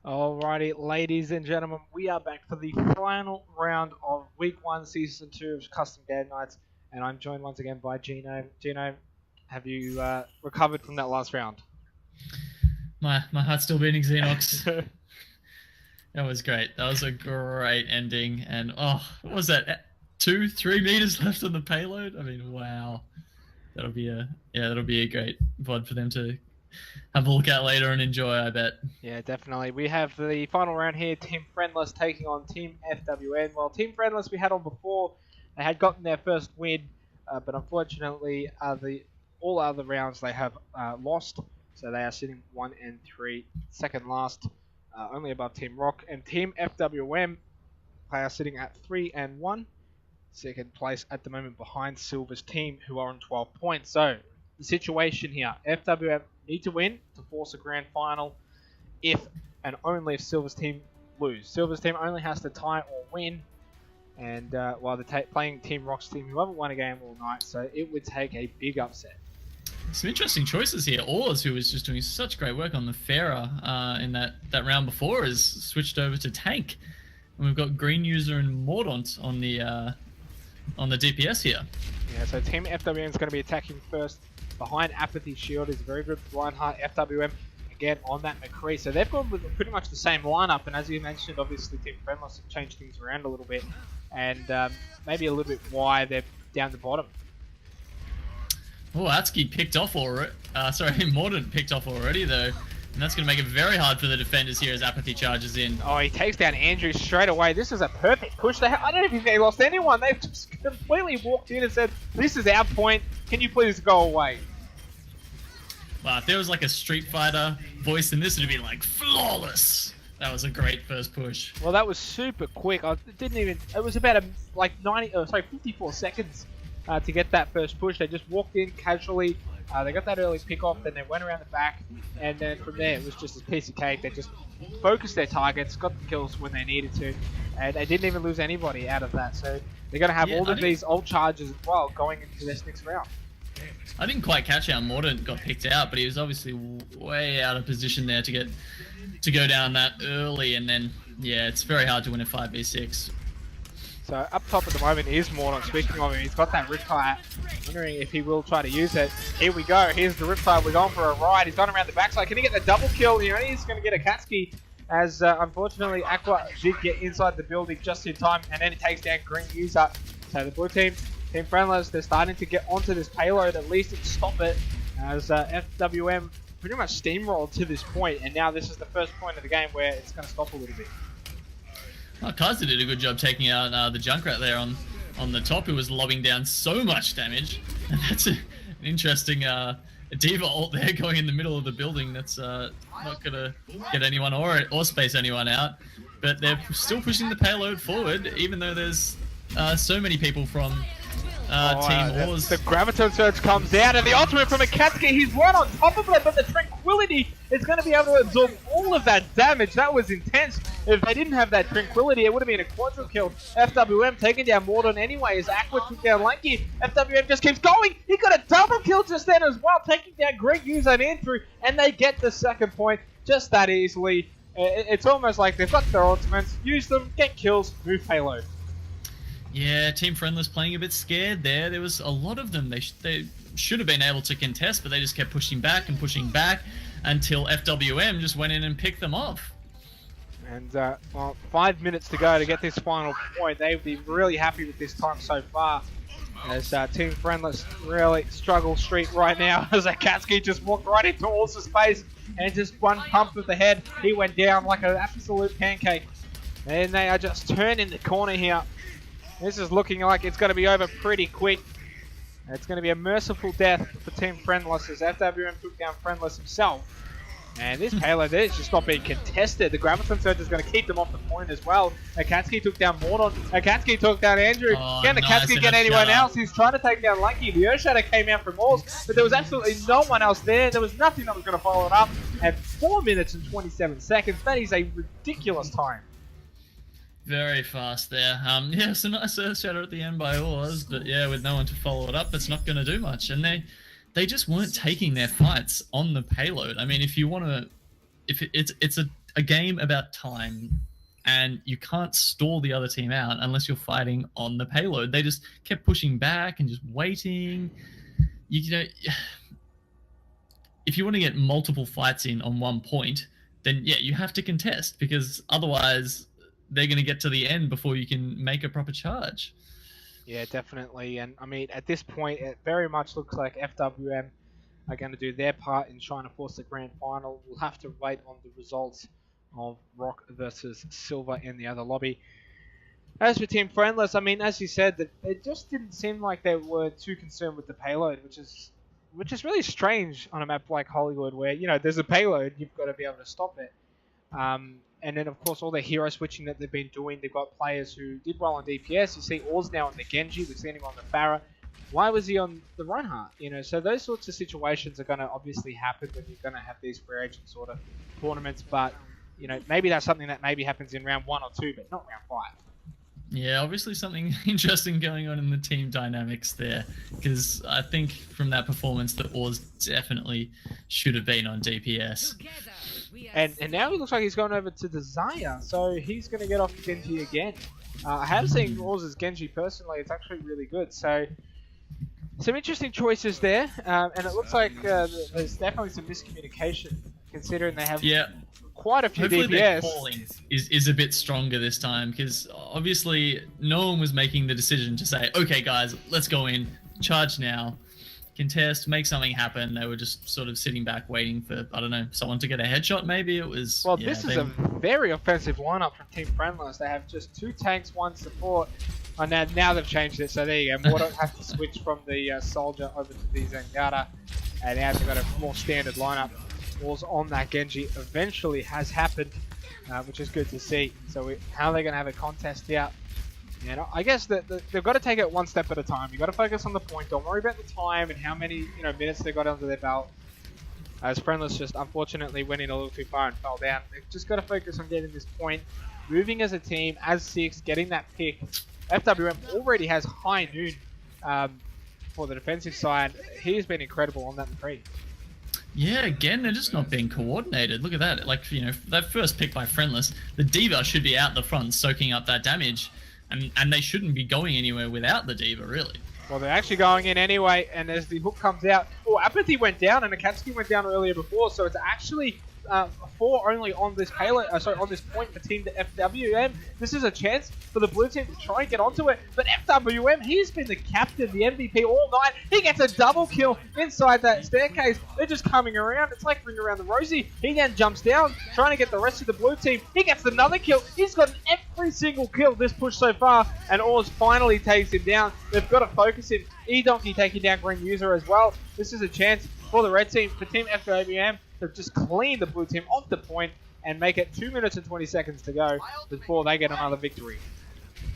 Alrighty, ladies and gentlemen, we are back for the final round of Week 1, Season 2 of Custom Game Nights, and I'm joined once again by Gino. Gino, have you recovered from that last round? My heart's still beating, Xenox. That was great. That was a great ending, and what was that? 2-3 meters left on the payload? I mean, wow. That'll be a great VOD for them to have a look at later and enjoy, I bet. Yeah, definitely. We have the final round here, Team Friendless taking on Team FWM. Well, Team Friendless we had on before. They had gotten their first win, but unfortunately, all other rounds they have lost. So they are sitting 1 and 3, second last, only above Team Rock. And Team FWM, they are sitting at 3 and 1, second place at the moment behind Silver's team, who are on 12 points. So the situation here, FWM need to win to force a grand final if and only if Silver's team lose. Silver's team only has to tie or win, and while they're playing Team Rock's team, who haven't won a game all night, so it would take a big upset. Some interesting choices here. Oars, who was just doing such great work on the Pharaoh in that round before, is switched over to tank, and we've got Green User and Mordaunt on the DPS here. Yeah, so Team FWM is going to be attacking first. Behind Apathy Shield is very good for Reinhardt. FWM again on that McCree. So they've gone with pretty much the same lineup. And as you mentioned, obviously Team Friendless have changed things around a little bit. And maybe a little bit why they're down the bottom. Oh, Atsuki picked off already. Mordaunt picked off already though. And that's going to make it very hard for the defenders here as Apathy charges in. Oh, he takes down Andrew straight away. This is a perfect push. I don't think they lost anyone. They've just completely walked in and said, this is our point. Can you please go away? Wow, if there was like a Street Fighter voice in this, it would be like, flawless. That was a great first push. Well, that was super quick. It was about 54 seconds to get that first push. They just walked in casually. They got that early pick off, then they went around the back, and then from there it was just a piece of cake. They just focused their targets, got the kills when they needed to, and they didn't even lose anybody out of that. So they're going to have all of these ult charges as well going into this next round. I didn't quite catch how Mordaunt got picked out, but he was obviously way out of position there to go down that early, and then yeah, it's very hard to win a 5v6. So up top at the moment is Mordaunt. Speaking of him, he's got that Riptide. Wondering if he will try to use it. Here we go. Here's the Riptide. We're going for a ride. He's gone around the backside. Can he get the double kill? He's going to get a Katsuki, as unfortunately Aqua did get inside the building just in time, and then it takes down Green User. So the blue team, Team Friendless, they're starting to get onto this payload at least and stop it, as FWM pretty much steamrolled to this point, and now this is the first point of the game where it's going to stop a little bit. Oh, Kaiser did a good job taking out the Junkrat there on the top, who was lobbing down so much damage. And that's an interesting D.Va ult there going in the middle of the building. That's not going to get anyone or space anyone out. But they're still pushing the payload forward, even though there's so many people from Team Oars. The Graviton Surge comes out, and the ultimate from Akatsuki, he's right on top of it, but the Tranquility is going to be able to absorb all of that damage. That was intense. If they didn't have that Tranquility, it would have been a quadra kill. FWM taking down Mordaunt anyway, as Aqua took down Lanky. FWM just keeps going. He got a double kill just then as well, taking down Great User and Andrew, and they get the second point just that easily. It's almost like they've got their ultimates, use them, get kills, move payload. Yeah, Team Friendless playing a bit scared there. There was a lot of them. They should have been able to contest, but they just kept pushing back until FWM just went in and picked them off. And, well, 5 minutes to go to get this final point. They'd be really happy with this time so far, as Team Friendless really struggle street right now, as Akatsuki just walked right into Orz's face, and just one pump with the head, he went down like an absolute pancake. And they are just turning the corner here. This is looking like it's going to be over pretty quick. It's going to be a merciful death for Team Friendless, as FWM took down Friendless himself. And this payload there is just not being contested. The Graviton Surge is going to keep them off the point as well. Akatsuki took down Mordaunt. Akatsuki took down Andrew. Can Akatsuki get anyone else? He's trying to take down Lanky. The Earth Shatter came out from Oars, but there was absolutely no one else there. There was nothing that was going to follow it up. At 4 minutes and 27 seconds, that is a ridiculous time. Very fast there. Yeah, it's a nice Earth Shatter at the end by Oars, but yeah, with no one to follow it up, it's not going to do much. And they just weren't taking their fights on the payload. I mean, if you want to, it's a a game about time, and you can't stall the other team out unless you're fighting on the payload. They just kept pushing back and just waiting. You know, if you want to get multiple fights in on one point, then yeah, you have to contest, because otherwise they're going to get to the end before you can make a proper charge. Yeah, definitely. And I mean, at this point, it very much looks like FWM are going to do their part in trying to force the grand final. We'll have to wait on the results of Rock versus Silver in the other lobby. As for Team Friendless, I mean, as you said, that it just didn't seem like they were too concerned with the payload, which is really strange on a map like Hollywood, where, you know, there's a payload, you've got to be able to stop it. And then, of course, all the hero switching that they've been doing, they've got players who did well on DPS. You see Oz now on the Genji, we've seen him on the Pharah. Why was he on the Reinhardt? You know, so those sorts of situations are going to obviously happen when you're going to have these free agent sort of tournaments. But, you know, maybe that's something that maybe happens in round 1 or 2, but not round 5. Yeah, obviously something interesting going on in the team dynamics there, because I think from that performance that Oz definitely should have been on DPS. And now he looks like he's going over to the Zaya, so he's going to get off Genji again. I have seen Oz's Genji personally, it's actually really good. So some interesting choices there, and it looks like there's definitely some miscommunication, considering they have quite a few Hopefully DPS. their calling is a bit stronger this time, because obviously no one was making the decision to say, okay guys, let's go in, charge now, contest, make something happen. They were just sort of sitting back waiting for, I don't know, someone to get a headshot maybe. It was... Well, this is a very offensive lineup from Team Friendless. They have just 2 tanks, 1 support. And now they've changed it, so there you go. Mortar has to switch from the Soldier over to the Zenyatta, and now they've got a more standard lineup. Wars on that Genji eventually has happened, which is good to see. So how are they going to have a contest out? You know, I guess that they've got to take it one step at a time. You've got to focus on the point. Don't worry about the time and how many minutes they got under their belt. As Friendless just unfortunately went in a little too far and fell down. They've just got to focus on getting this point, moving as a team, as 6, getting that pick. FWM already has High Noon for the defensive side. He's been incredible on that McCree. Yeah, again, they're just not being coordinated. Look at that. Like, you know, that first pick by Friendless, the D.Va should be out the front soaking up that damage, and they shouldn't be going anywhere without the D.Va, really. Well, they're actually going in anyway, and as the hook comes out, Apathy went down, and Akatsuki went down earlier before, so it's actually 4 only on this payload, on this point for Team FWM. This is a chance for the blue team to try and get onto it, but FWM, he's been the captain, the MVP all night. He gets a double kill inside that staircase. They're just coming around. It's like Ring Around the Rosie. He then jumps down, trying to get the rest of the blue team. He gets another kill. He's gotten every single kill this push so far, and Oz finally takes him down. They've got to focus him. E-Donkey taking down Green User as well. This is a chance for the red team, for Team FWM, to just clean the blue team off the point and make it 2 minutes and 20 seconds to go before they get another victory.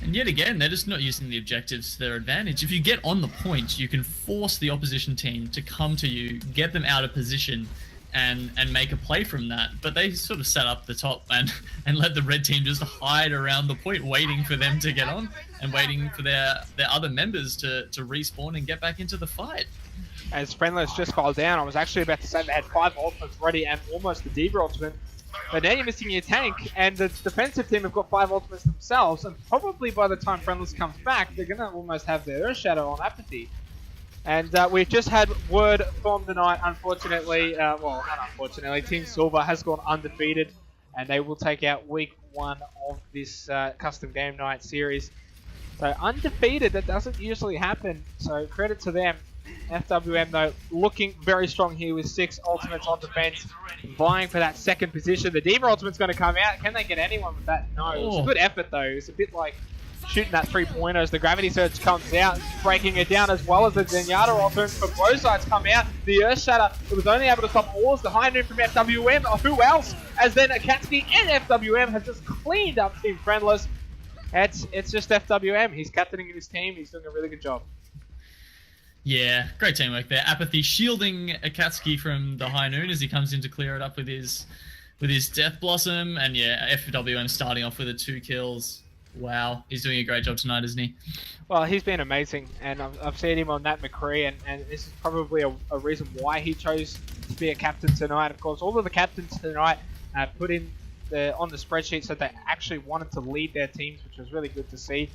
And yet again, they're just not using the objectives to their advantage. If you get on the point, you can force the opposition team to come to you, get them out of position, and make a play from that. But they sort of set up the top and let the red team just hide around the point, waiting for them to get on and waiting for their other members to respawn and get back into the fight. As Friendless just fell down, I was actually about to say they had 5 ultimates ready and almost the D.Va ultimate. But now you're missing your tank, and the defensive team have got 5 ultimates themselves, and probably by the time Friendless comes back, they're going to almost have their Earth Shadow on Apathy. And we've just had word from the night, unfortunately, well, not unfortunately, Team Silver has gone undefeated, and they will take out week 1 of this custom game night series. So undefeated, that doesn't usually happen, so credit to them. FWM though looking very strong here with 6 ultimates on defense, vying for that second position. The D.Va ultimate's going to come out. Can they get anyone with that? No. It's a good effort though. It's a bit like shooting that 3-pointer as the gravity surge comes out, breaking it down, as well as the Zenyatta ultimate from both sides come out. The Earth Shatter, it was only able to stop Oz, the high noon from FWM. Who else? As then Akatsuki and FWM has just cleaned up Team Friendless. It's just FWM. He's captaining his team. He's doing a really good job. Yeah, great teamwork there. Apathy shielding Akatsuki from the high noon as he comes in to clear it up with his Death Blossom, and yeah, FWM starting off with the 2 kills. Wow, he's doing a great job tonight, isn't he? Well, he's been amazing, and I've seen him on that McCree, and this is probably a reason why he chose to be a captain tonight. Of course, all of the captains tonight put in on the spreadsheet said they actually wanted to lead their teams, which was really good to see.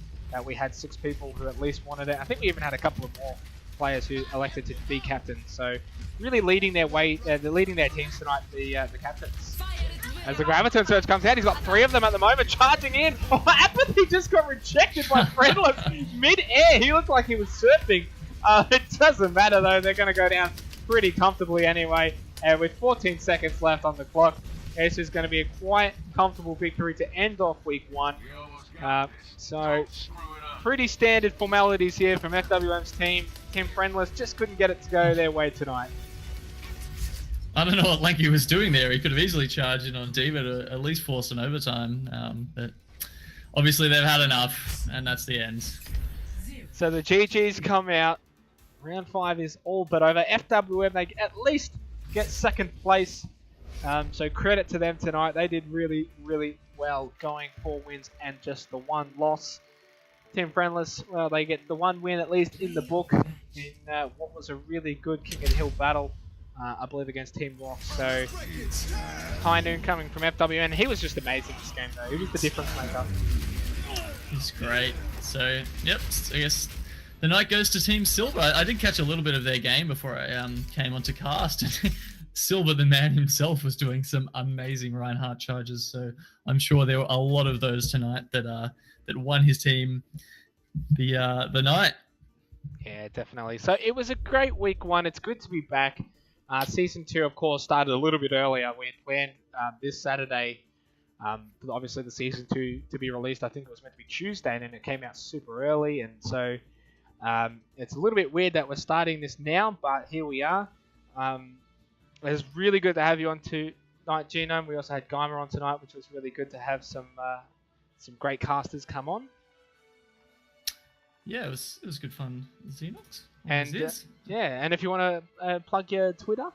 We had 6 people who at least wanted it. I think we even had a couple of more players who elected to be captain. So really leading their way, they're leading their teams tonight, the captains. As the Graviton Surge comes out, he's got 3 of them at the moment, charging in. Oh, Apathy just got rejected by Friendless mid-air. He looked like he was surfing. It doesn't matter though, they're going to go down pretty comfortably anyway. And with 14 seconds left on the clock, this is going to be a quite comfortable victory to end off week 1. So pretty standard formalities here from FWM's team. Team Friendless just couldn't get it to go their way tonight. I don't know what Lanky was doing there. He could have easily charged in on Diva to at least force an overtime. But obviously they've had enough, and that's the end. So the GGs come out. Round 5 is all but over. FWM, they at least get 2nd place. So credit to them tonight. They did really, really well, going 4 wins and just the 1 loss. Team Friendless, well, they get the 1 win at least in the book in what was a really good King of the Hill battle. I believe against Team Rock. So High Noon coming from FWM. He was just amazing this game though. He was the difference maker. He's great. So yep, I guess the night goes to Team Silver. I did catch a little bit of their game before I came onto cast. Silver, the man himself, was doing some amazing Reinhardt charges. So I'm sure there were a lot of those tonight that won his team the night. Yeah, definitely. So it was a great week 1. It's good to be back. Season 2, of course, started a little bit earlier. We planned this Saturday, obviously the Season 2 to be released. I think it was meant to be Tuesday, and then it came out super early. And so it's a little bit weird that we're starting this now, but here we are. It's really good to have you on tonight, Genome. We also had Geimer on tonight, which was really good to have some great casters come on. Yeah, it was good fun. Xenox. And yeah, and if you want to plug your Twitter,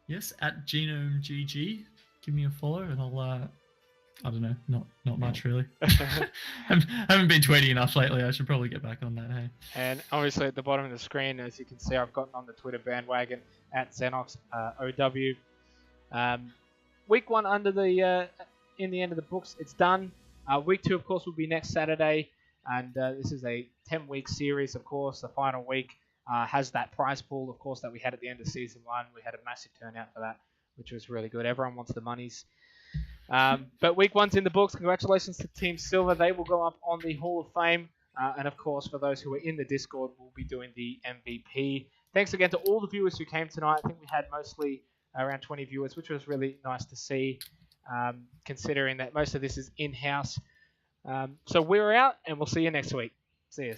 yes, at GenomeGG. Give me a follow, and I'll I don't know, not much really. haven't been tweeting enough lately. I should probably get back on that. Hey. And obviously at the bottom of the screen, as you can see, I've gotten on the Twitter bandwagon at Xenox OW. Week 1 under the in the end of the books, it's done. Week 2, of course, will be next Saturday. And this is a 10-week series, of course. The final week has that prize pool, of course, that we had at the end of Season 1. We had a massive turnout for that, which was really good. Everyone wants the monies. But week 1's in the books. Congratulations to Team Silver. They will go up on the Hall of Fame. And, of course, for those who are in the Discord, we'll be doing the MVP. Thanks again to all the viewers who came tonight. I think we had mostly around 20 viewers, which was really nice to see, considering that most of this is in-house. So we're out, and we'll see you next week. See you.